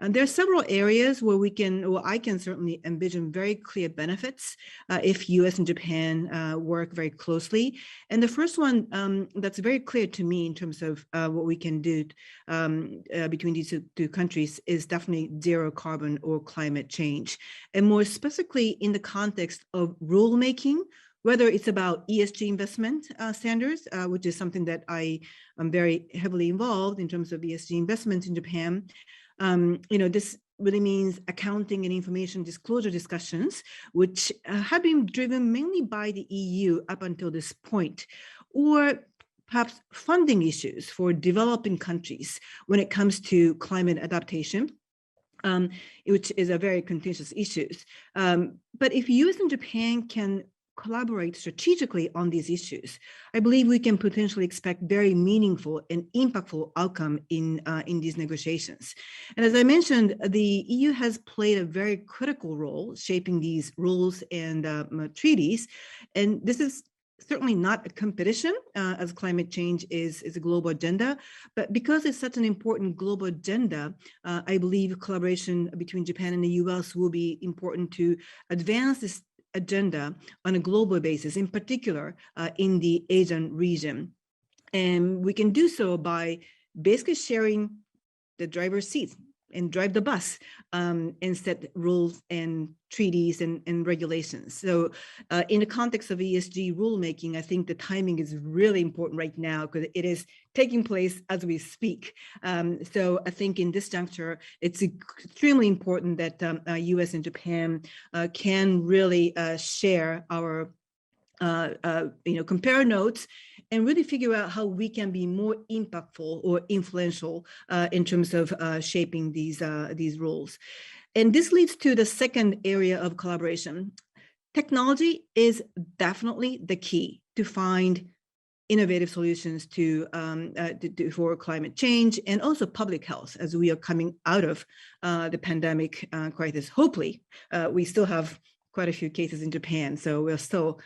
And there are several areas where I can certainly envision very clear benefits if US and Japan work very closely. And the first one that's very clear to me in terms of what we can do between these two countries is definitely zero carbon or climate change. And more specifically in the context of rulemaking, whether it's about ESG investment standards, which is something that I am very heavily involved in terms of ESG investments in Japan. This really means accounting and information disclosure discussions, which have been driven mainly by the EU up until this point, or perhaps funding issues for developing countries when it comes to climate adaptation. Which is a very contentious issue. But if US and Japan can collaborate strategically on these issues, I believe we can potentially expect very meaningful and impactful outcome in these negotiations. And as I mentioned, the EU has played a very critical role shaping these rules and treaties. And this is certainly not a competition, as climate change is a global agenda, but because it's such an important global agenda, I believe collaboration between Japan and the US will be important to advance this agenda on a global basis, in particular in the Asian region. And we can do so by basically sharing the driver's seat and drive the bus and set rules and treaties and regulations. So in the context of ESG rulemaking, I think the timing is really important right now because it is taking place as we speak. So I think in this juncture, it's extremely important that US and Japan can really share our compare notes and really figure out how we can be more impactful or influential in terms of shaping these rules. And this leads to the second area of collaboration. Technology is definitely the key to find innovative solutions for climate change and also public health as we are coming out of the pandemic crisis. Hopefully, we still have quite a few cases in Japan, so we're still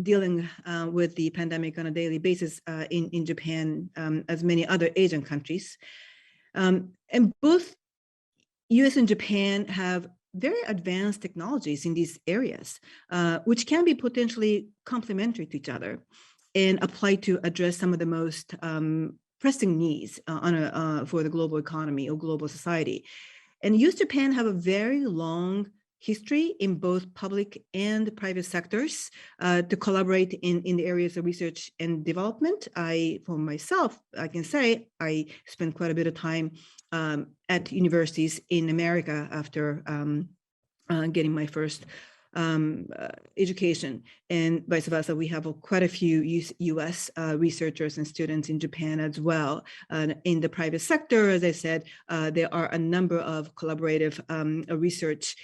dealing with the pandemic on a daily basis in Japan, as many other Asian countries. And both US and Japan have very advanced technologies in these areas, which can be potentially complementary to each other and apply to address some of the most pressing needs for the global economy or global society. And US Japan have a very long history in both public and private sectors to collaborate in the areas of research and development. For myself, I can say I spent quite a bit of time at universities in America after getting my first education, and vice versa. We have quite a few US researchers and students in Japan as well. In the private sector, as I said, there are a number of collaborative research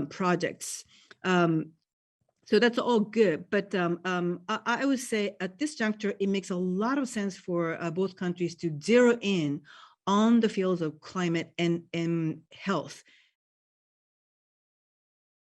projects. So that's all good, but I would say at this juncture, it makes a lot of sense for both countries to zero in on the fields of climate and health